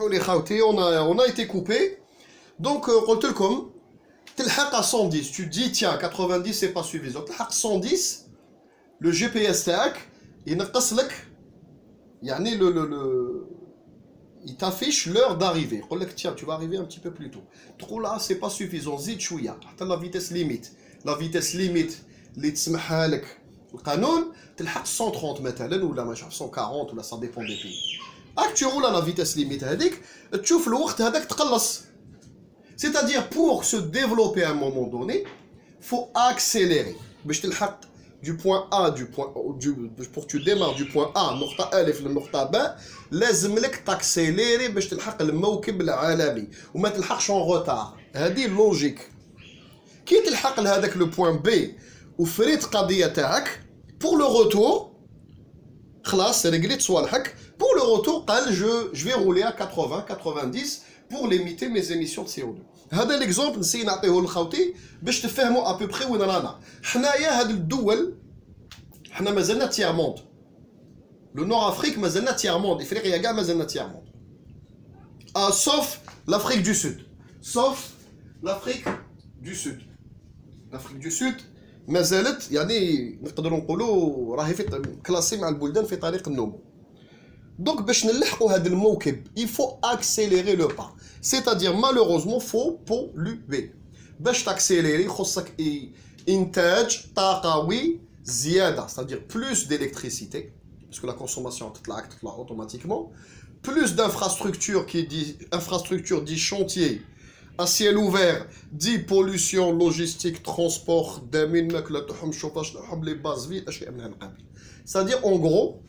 on a été coupé. Donc, قلت لكم تلحق à 110. Tu dis tiens 90 c'est pas suffisant. تلحق 110. Le GPS تاعك ينقص لك يعني il t'affiche l'heure d'arrivée. يقول لك tiens tu vas arriver un petit peu plus tôt. تقول là c'est pas suffisant زيد شويه حتى la vitesse limite. La vitesse limite اللي تسمحها لك القانون تلحق 130 مثلا ولا ما نعرف 140 ولا ça dépend des pays. Tu roules à la vitesse limite هذيك تشوف الوقت هذاك تقلص. C'est-à-dire pour se développer à un moment donné, faut accélérer. باش تلحق du point A pour que tu démarres du point A نقطة ألف للنقطة ب لازم لك تاكسيليري باش تلحق الموكب العالمي وما تلحقش en retard. هذه لوجيك. كي تلحق لهذاك لو بوين بي وفريت قضية تاعك pour le retour خلاص رجليت صوالحك. Pour le retour, je vais rouler à 80-90 pour limiter mes émissions de CO2. هذا l'exemple نسي نعطيه لخوتي باش تفهموا à peu près وين رانا. حنايا هاد الدول حنا مازلنا تيير موند. لو نور افريك مازلنا تيير موند، افريقيا كاع مازلنا تيير موند. sauf l'Afrique du Sud. Sauf l'Afrique du Sud. l'Afrique du Sud مازالت يعني نقدروا نقولوا راهي في كلاسي مع البلدان في طريق النمو. Donc, باش نلحقوا هذا الموكب, il faut accélérer le pas. C'est-à-dire, malheureusement, faut polluer. باش تاكسيليري خصك إنتاج طاقوي زيادة, c'est-à-dire plus d'électricité, parce que la consommation تطلع automatiquement, plus d'infrastructures, qui dit infrastructure dit chantier, à ciel ouvert, dit pollution, logistique, transport, les bases vides, c'est-à-dire, en gros,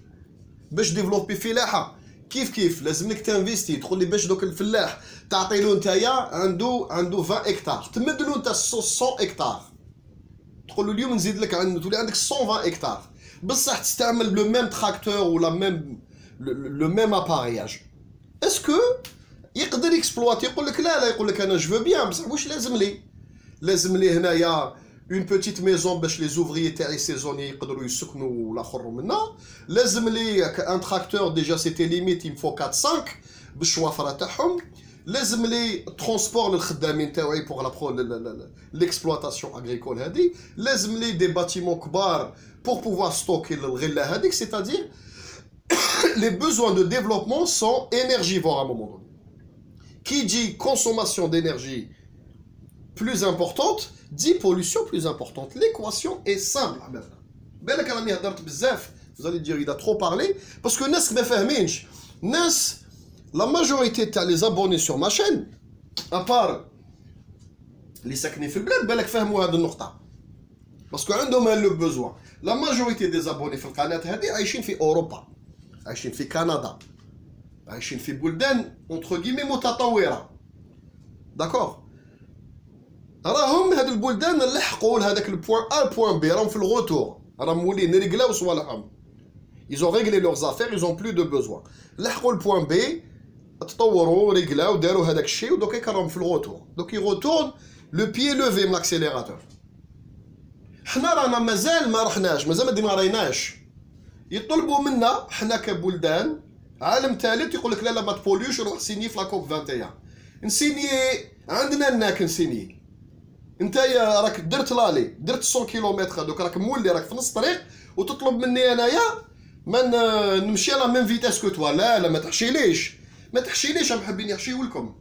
باش ديفلوبي فلاحه كيف لازمك تانفيستي. تقول لي باش دوك الفلاح تعطي له نتايا عنده 20 هكتار تمد له انت 100 هكتار تقول له اليوم نزيد لك تولي عندك 120 هكتار بصح تستعمل لو ميم تراكتور ولا ميم لو ميم ابارياج. اسكو يقدر اكسبلواتي؟ يقول لك لا يقول لك انا جو بيان بصح واش لازم لي هنايا une petite maison باش les ouvriers تاعي saisonniers يقدروا يسكنوا ولا يخرجوا منها. لازم لي ان تراكتور ديجا سيتي ليميت il faut 4 5 بالشوافره تاعهم. لازم لي ترونسبور للخدامين تاعي بوغ ليكسبلواتاسيون اغريكول هذه. لازم لي دي باتيمون كبار pour pouvoir stocker الغله هذيك. c'est-à-dire les besoins de développement sont énergivores à un moment donné. Qui dit consommation d'énergie plus importante dit pollution plus importante. L'équation est simple. Vous allez dire il a trop parlé parce que la majorité des abonnés sur ma chaîne, à part les ساكنين في البلاد بالك فهموا هذه النقطة parce que عندهم le besoin. La majorité des abonnés في القناة هذه عايشين في أوروبا، عايشين في كندا، عايشين في بلدان entre guillemets متطورة. d'accord. راهم هاد البلدان لحقوا لهذاك البوان ا البوان بي راهم في الغوتور راهم مولين ريغلاو صوالحهم. ils ont réglé leurs affaires ils ont plus de besoin. لحقوا البوان بي تطوروا ريغلاو داروا هذاك الشيء ودوك راهم في الغوتور. دوك يغوتورن لو بيي لوفي من الاكسيليراتور. حنا رانا مازال ما رحناش مازال ما ديماريناش. يطلبوا منا حنا كبلدان عالم ثالث يقول لك لا ما تبوليوش روح سيني في لاكوب 21. نسيني عندنا لنا نسيني. انت يا راك درت لالي درت 100 كيلومتر هذوك راك مولي راك في نص الطريق وتطلب مني انايا ما نمشي لا ميم فيتاس كو توا. لا ما تحشيليش راهم حابين يحشيو لكم.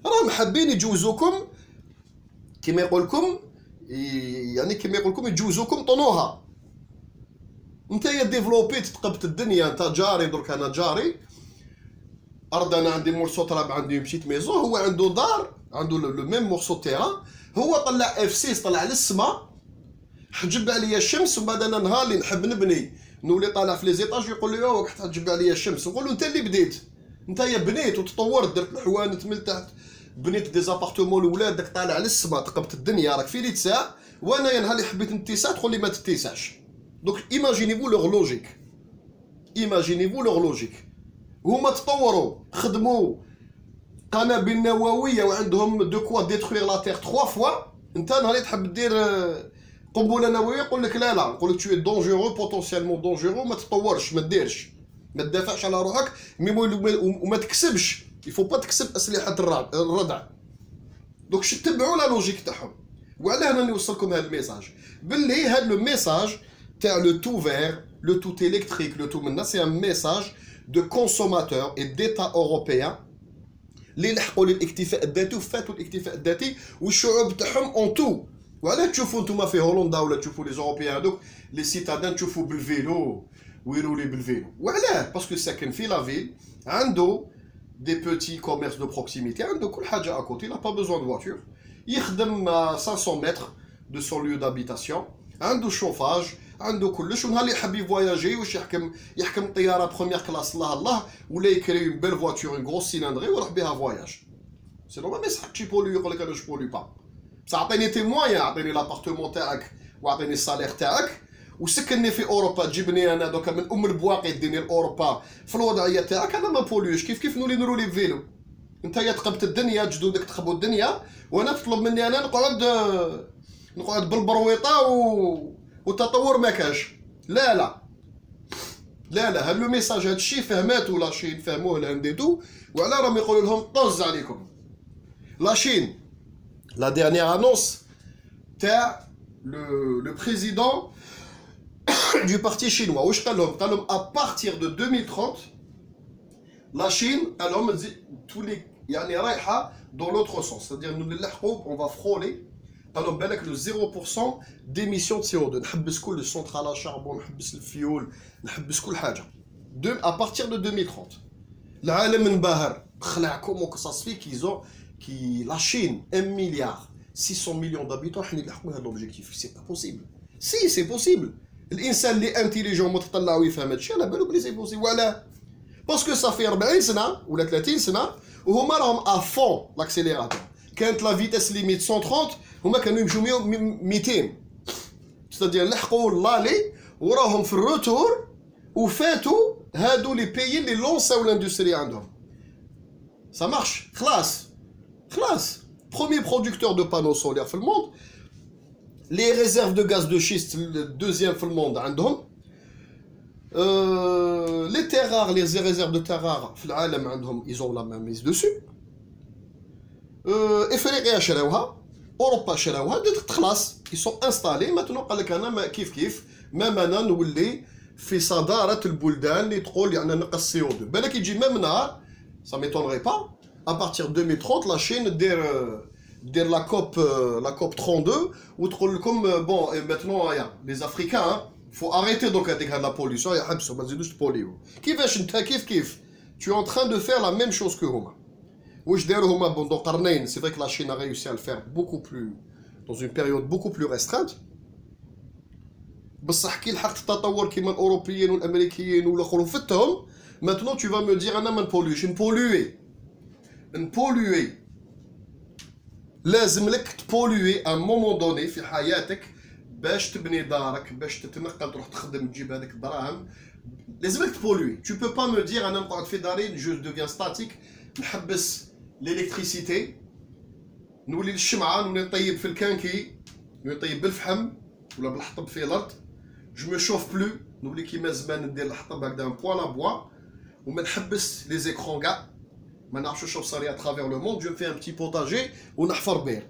راهم حابين يجوزوكم كيما يقولكم يعني كيما يقولكم يجوزوكم طنوها. انت يا ديفلوبيت تقبت الدنيا انت جاري درك انا جاري ارض انا عندي مورسو تراب عندي بشيت ميزون هو عنده دار عنده لو ميم مورسو تيران هو طلع اف 6 طلع للسما حجب عليا الشمس وبعد انا نهار اللي نحب نبني نولي طالع في لي زيطاج يقول لي واك تحجب عليا الشمس. نقول له انت اللي بديت انت يا بنيت وتطورت درت الحوانت من تحت بنيت دي زابارتمون لولادك طالع للسما تقبت الدنيا راك في لي تساع وانا يا نهار اللي حبيت نتسع تقول لي ما تتسعش. دونك ايماجينيفو لوغ لوجيك هما تطوروا خدموا قنابل نوويه وعندهم دو كوا ديتروير لا تير 3 فوا. انت نهار تحب دير قنبله نوويه يقول لك لا نقول لك تو دونجورو بوتونسيالمون دونجورو ما تطورش ما ديرش ما تدافعش على روحك وما تكسبش يفو با تكسب اسلحه الردع. دونك تبعوا لا لوجيك تاعهم. وعلاه انا نوصلكم هذا الميساج باللي هذا لو ميساج تاع لو تو فير لو تو électrique لو تو منا سي ان ميساج دو كونسوماتور اي ديتا اوروبيان اللي لحقوا للاكتفاء الذاتي وفاتوا الاكتفاء الذاتي والشعوب تاعهم اون تو. وعلاه تشوفوا نتوما في هولندا ولا تشوفوا لي زوروبيان هذوك لي سيتادان تشوفوا بالفيلو ويرولي بالفيلو. وعلاه باسكو ساكن في لا فيل عنده دي بوتي كوميرس دو بروكسيميتي عنده كل حاجه اكوتي لا با بوزوان دو فواتور يخدم 500 متر دو سون ليو دابيتاسيون عنده شوفاج عنده كلش. ونهار اللي يحب يفواياجي واش يحكم طياره بروميير كلاس الله الله ولا يكري اون بيل فواتور اون غروس سيلندري ويروح بها فواياج. سينو ما يسحقش يبولي يقول لك انا جو بولي با. بصح عطيني تيموان عطيني لابارتمون تاعك وعطيني الصالير تاعك وسكنني في اوروبا تجيبني انا دوكا من ام البواقي ديني لاوروبا في الوضعيه تاعك انا ما بوليوش. كيف نولي نرولي بفيلو انت يا تقبت الدنيا جدودك تخبوا الدنيا وانا تطلب مني انا نقعد بالبرويطه والتطور ما كاش. لا هاد لو ميساج هاد الشيء فهماتو لاشين فهموه الهنديتو وعلى راهم يقولوا لهم طز عليكم. لاشين لا ديرنيير انونس تاع لو بريزيدون du parti chinois واش قال لهم à partir de 2030 la Chine قال لهم تولي يعني رايحه dans l'autre sens c'est-à-dire نلحقوا on va frôler قال لهم بالك لو 0% d'émission de CO2 نحبس كل السنترال شاربون نحبس الفيول نحبس كل حاجه à partir de 2030 العالم منبهر خلعكم وقصص فيه كي لا شين 1 مليار 600 مليون d'habitants حنا نلحقوا هذا l'objectif c'est pas possible si c'est possible. الانسان اللي انتيليجون متطلع ويفهم هادشي على بالو بلي سي بوسيبل. وعلاه باسكو صافي 40 سنه ولا 30 سنه وهما راهم افون لاكسيليراتور. كانت لا فيتاس ليميت 130 هما كانوا يمشيو 200 ستادير لحقوا لالي وراهم في الروتور وفاتوا هادو لي بيي اللي لونساو لاندستري عندهم. سا مارش خلاص بروميير برودكتور دو بانو سولير في الموند. Les réserves de gaz de schiste, le deuxième في الموند عندهم. Les terres rares, les réserves de terres rares في العالم عندهم ils ont la main mise dessus. افريقيا شراوها، اوروبا شراوها، خلاص ils sont installés. maintenant قال لك انا كيف مام انا نولي في صدارة البلدان اللي تقول يعني نقص CO2. بالك يجي ميم نهار ça m'étonnerait pas à partir de 2030 la Chine دير la COP 32 وتقول لكم bon et maintenant les Africains faut arrêter donc هذيك la pollution يحبسوا ما تزيدوش تبوليو. كيفاش انت كيف tu es en train de faire la même chose que هما. واش داروا هما بوندو قرنين. c'est vrai que la Chine a réussi à le faire beaucoup plus dans une période beaucoup plus restreinte. بصح كي لحقت التطور كيما الاوروبيين والامريكيين والاخرين فتهم maintenant tu vas me dire انا ما نبوليوش نبوليوي. لازم لك تبوليوي ان مومون دوني في حياتك باش تبني دارك باش تتنقل تروح تخدم تجيب هذيك الدراهم. لازم لك تبوليوي. tu peux pas me dire انا نقعد في داري جو ديفيان ستاتيك نحبس الالكتريسيتي نولي للشمعه نولي نطيب في الكانكي نولي نطيب بالفحم ولا بالحطب في الارض جو مو شوف بلو نولي كيما زمان ندير الحطب هكذا بوان لا بوا وما نحبس لي زيكرون كاع ما نعرفش شوف صار à travers le monde. جو في ان بتي بوتاجي ونحفر بير.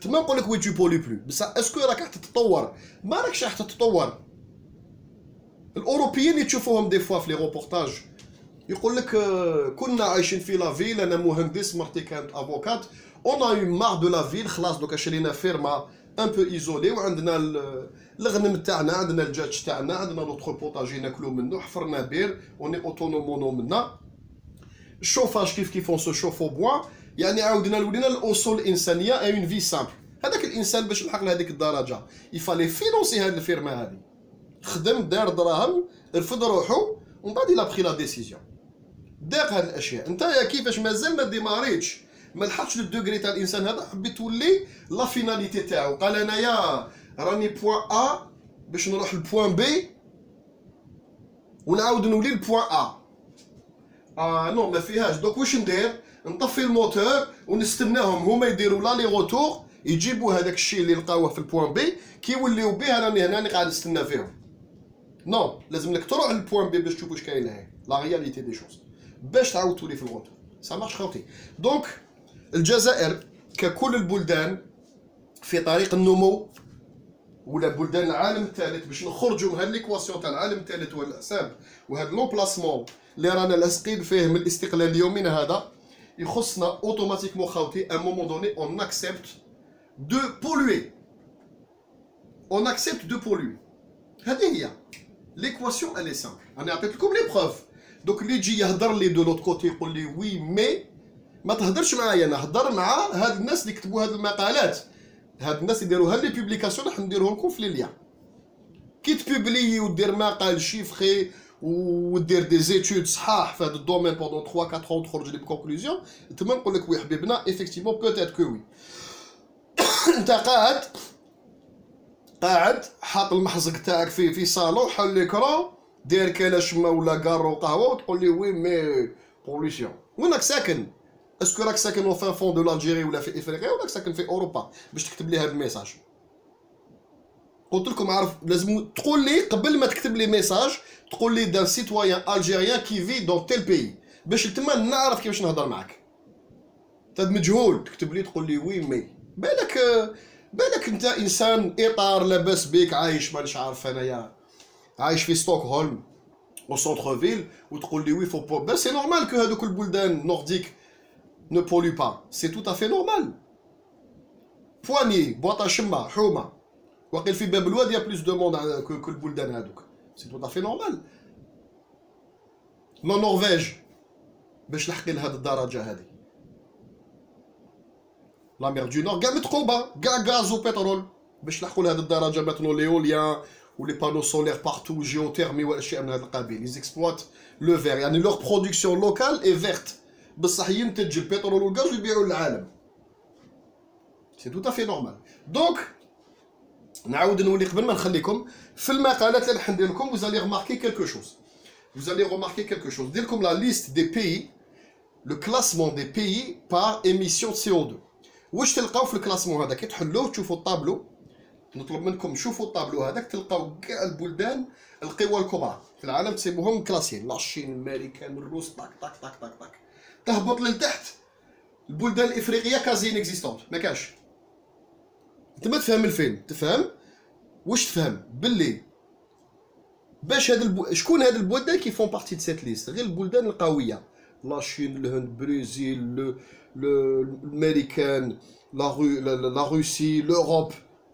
تما نقول لك وي تو بولي بلو. بصح اسكو راك راح تتطور؟ ما راكش راح تتطور. الاوروبيين اللي تشوفوهم دي فوا في لي روبورتاج يقول لك كنا عايشين في لا فيل انا مهندس مرتي كانت افوكات اون ا يو مار دو لا فيل خلاص دوكا شرينا فيرما ان بو ايزولي وعندنا الغنم تاعنا عندنا الدجاج تاعنا عندنا لوطخ بوتاجي ناكلو منه حفرنا بير اوني اوتونومونو منا. الشوفاج كيف اون سو شوف او بوا يعني عاودنا ولينا الاصول الانسانيه اي اون في سامبل. هذاك الانسان باش يلحق لهذيك الدرجه يفالي فينونسي هذه الفيرما هذه. خدم دار دراهم رفض روحو ومن بعد لا بخي لا ديسيزيون داق هاد الاشياء. انت كيفاش مازال ما ديماريتش ما لحقتش للدوغري تاع الانسان هذا حبيت تولي لا فيناليتي تاعو. قال انايا راني بوان ا باش نروح لبوان بي ونعاود نولي لبوان ا. نو ما فيهاش. دوك واش ندير؟ نطفي الموتور ونستناهم هما يديروا لا لي روتور يجيبوا هذاك الشيء اللي لقاوه في البوان بي كيوليو بيه راني هنا قاعد نستنى فيهم. نو لازم لك تروح للبوان بي باش تشوف واش كاين هنا لا رياليتي دي شوز باش تعاود تولي في الروتور. سا مارش خوتي. دونك الجزائر ككل البلدان في طريق النمو، ولا بلدان العالم الثالث، باش نخرجوا من هاد ليكواسيون تاع العالم الثالث والحساب وهاد لومبلاسمون اللي رانا لاصقين فيه من الاستقلال اليومنا هذا، يخصنا اوتوماتيكمون خاوتي ان مومون دوني اون اكسبت دو بولوي. اون اكسبت دو بولوي. هذه هي ليكواسيون الي سامبل. انا عطيت لكم لي بروف. دوك اللي يجي يهضر لي دو لوت كوتي يقول لي وي مي، ما تهضرش معايا، انا هضر مع هاد الناس اللي كتبوا هاد المقالات، هاد الناس يديروا هاد لي بوبليكاسيون راح نديرهم لكم في لي ليان. كي تبوبليي ودير مقال شيفخي ودير دي زيتود صحاح في هذا الدومين بوندون 3 4 ans وتخرج لي بكونكلوزيون، تما نقول لك وي حبيبنا ايفيكتيفمون بوتيت كو وي. انت قاعد حاط المحزق تاعك في صالون، حل ليكرون، داير كالا شما ولا كارو قهوه وتقول لي وي مي بوليسيون. وين راك ساكن؟ اسكو راك ساكن او فان فون دو لالجيري ولا في افريقيا، ولا راك ساكن في اوروبا باش تكتب لي هذا الميساج؟ قلت لكم عارف لازم تقول لي قبل ما تكتب لي ميساج، تقول لي دان سيتويان الجيريان كي في دون تيل بيي، باش تما نعرف كيفاش نهضر معاك. تاد مجهول تكتب لي تقول لي وي مي، بالك انت انسان اطار لاباس بيك عايش مانيش عارف انايا عايش في ستوكهولم او سونتر فيل وتقول لي وي فو بو. سي نورمال كو هادوك البلدان نورديك ne pollue pas, c'est tout à fait normal. Poigny, boîte à chema, حومة. وقيل في باب الواد y a plus de monde que البلدان هادوك. C'est tout à fait normal. لا نرويج باش نحكي لهاد الدرجة هادي. لا مير دو نور كاع متقوبة، كاع غاز وبترول باش نحكوا لهاد الدرجة. ماتنو ليوليان ولي بانو سولير بارتو، جيوتيرمي والاشياء من هذا القبيل. ils exploitent le vert، يعني leur production locale est verte. بصح ينتج البترول والغاز ويبيعوا للعالم. سي تو افي نورمال. دونك نعاود نولي قبل ما نخليكم في المقالات اللي راح ندير لكم. وزالي رماركي كيلكو شوز، وزالي رماركي كيلكو شوز. ندير لكم لا ليست دي بيي، لو كلاسمون دي بيي بار ايميسيون سي او 2. واش تلقاو في الكلاسمون هذا؟ كي تحلوه تشوفوا الطابلو، نطلب منكم شوفوا الطابلو هذاك، تلقاو كاع البلدان القوى الكبرى في العالم تسموهم كلاسيين، لاشين، الامريكان، الروس، طاك طاك طاك طاك طاك. تهبط لتحت البلدان الافريقيه كازي انكزيستونت، ما كاش. انت ما تفهم الفيلم، تفهم واش تفهم باللي باش هاد شكون هاد البلدان كي فون بارتي دو سيت ليست؟ غير البلدان القويه، لاشين، الهند، برازيل، الامريكان، لا روسي، لوروب،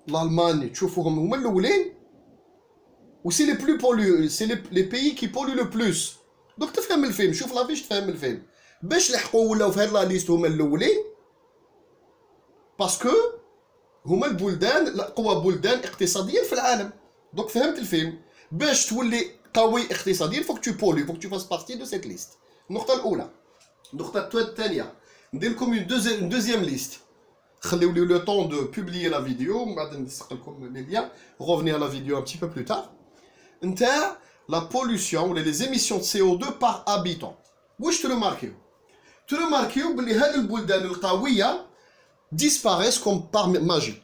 الالمان، تشوفوهم هما الاولين. و سي لي بلو بوليو، سي لي بيي كي بوليو لو بلوس. دونك تفهم الفيلم، شوف لافيش تفهم الفيلم. باش لحقوا ولاو في هاد لا ليست هما الاولين، باسكو هما البلدان اقوى بلدان اقتصاديا في العالم. دونك فهمت الفيلم. باش تولي قوي اقتصاديا فوك تو بولي، فوك تو فاس بارتي دو سيت ليست. النقطه الاولى. النقطه الثانيه ندير لكم اون دوزيام ليست. خليو لي لو طون دو بوبليي لا فيديو، من بعد نسق لكم لي ليان، revenir لا فيديو ان بتي بو بلو تار. نتاع لا بوليسيون ولا لي زيميسيون دو سي او 2 بار هابيتون. واش ترماركيو؟ ترماركيو بلي هاد البلدان القويه ديسباريس كوم بار ماجي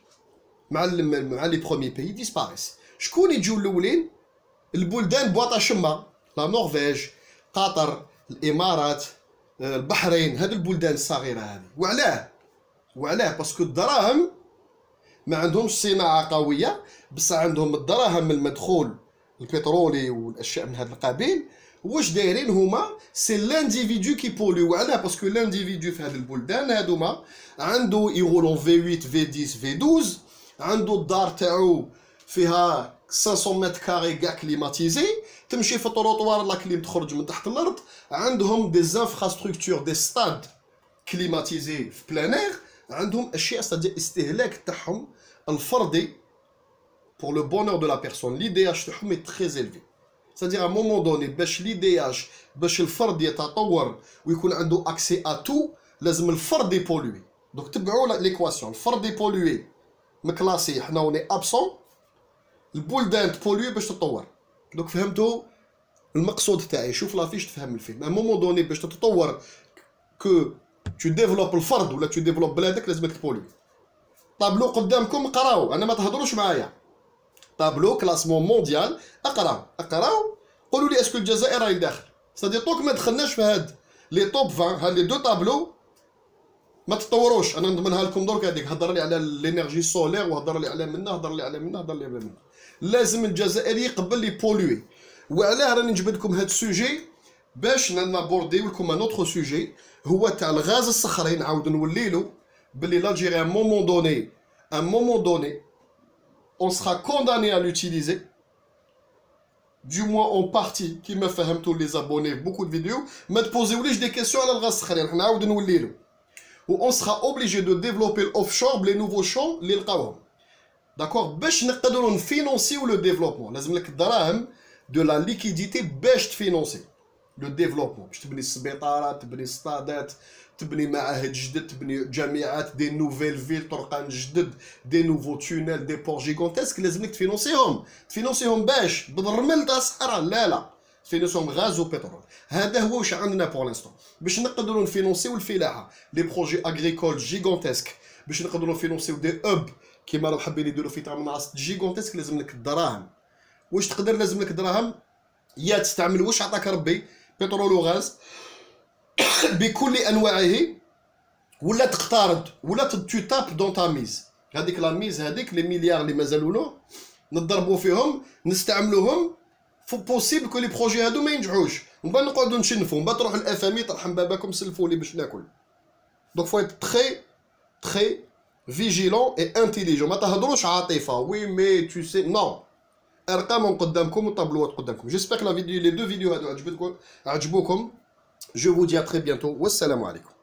مع لي بروميي بيي ديسباريس. شكون يجيو الاولين؟ البلدان بواطا شما، لا نرويج، قطر، الامارات، البحرين، هاد البلدان الصغيره هذه. وعلاه باسكو الدراهم ما عندهمش صناعه قويه، بصح عندهم الدراهم من المدخول البترولي والاشياء من هذا القبيل. واش دايرين هما؟ سي لانديفيدو كي بوليو. وعلاه باسكو لانديفيدو في هاد البلدان هادوما عنده يغولون في 8 في 10 في 12، عنده الدار تاعو فيها 500 متر كاري كاع كليماتيزي، تمشي في الطروطوار لا كليم تخرج من تحت الارض. عندهم دي زانفراستركتور دي ستاد كليماتيزي في بلانير، عندهم اشياء استدي استهلاك تاعهم الفردي pour le bonheur de la personne. l'IDH تاعهم est très élevé. c'est-à-dire à un moment donné باش l'IDH باش الفرد يتطور ويكون عنده accès à tout، لازم الفرد يبولوي. دونك تبعوا ليكواسيون، الفرد يبولوي مكلاسي حنا وني ابسون، البلدان تبولوي باش تتطور. دونك فهمتوا المقصود تاعي؟ شوف لافيش تفهم الفيلم. à un moment donné باش تتطور كو tu développes الفرد ولا tu développes بلادك لازمك تبولوي. طابلو قدامكم قراو، انا ما تهضروش معايا. طابلو كلاسمون مونديال، اقراو قولوا لي اسكو الجزائر راهي داخل. سادي طوك ما دخلناش في هاد لي توب 20 ها لي دو طابلو ما تطوروش. انا نضمنها لكم درك هذيك. هضر لي على لينيرجي سولير وهضر لي على منا، هضر لي على منا، هضر لي على منا. لازم الجزائري يقبل لي بولوي. وعلاه راني نجبد لكم هذا السوجي باش نابورديو لكم ان اوتر سوجي هو تاع الغاز الصخري. نعاود نوليلو باللي l'Algérie à un moment donné on sera condamné à l'utiliser, du moins en partie. qui me fait tous les abonnés beaucoup de vidéos ما تبوزيوليش des questions على الغاز الصخري. راح نعاود نوليلو و on sera obligé de développer l'offshore les nouveaux champs اللي لقاوهم. داكور باش نقدروا نفينونسيو لو ديفلوبمون لازم لك الدراهم de la liquidité باش تفينونسي لو ديفلوبمون. باش تبني السبيطارات، تبني السطادات، تبني معاهد جدد، تبني جامعات، دي نوفيل فيل، طرقان جدد، دي نوفو تونيل، دي بور جيغونتيسك. لازم لك تفينونسيهم باش بالرمل تاع الصحراء. لا تفينونسيهم غاز وبترول. هذا هو واش عندنا بور لانستون باش نقدروا نفينونسيو الفلاحه، لي بروجي اغريكول جيغونتيسك. باش نقدروا نفينونسيو دي اوب كيما راهم حابين يديروا في تاع مناص جيغونتيسك. لازم لك الدراهم. واش تقدر؟ لازم لك دراهم. يا تستعمل واش عطاك ربي بترول وغاز بكل انواعه، ولا تقترض، ولا تو تاب دون تا ميز. هذيك لا ميز، هذيك لي مليار اللي مازالوا نضربوا فيهم نستعملوهم. بوسيبل كو لي بروجي هادو ما ينجحوش، ومن بعد نقعدوا نشنفوا، من بعد تروح الاف ام اي ترحم باباكم سلفوا لي باش ناكل. دونك فو ايت تري فيجيلون اي انتيليجون. ما تهضروش عاطفه وي مي تو سي نو. ارقام قدامكم وطابلوات قدامكم. جيسبر لا فيديو لي دو فيديو هادو عجبوكم. Je vous dis à très bientôt. Wassalamu alaikum.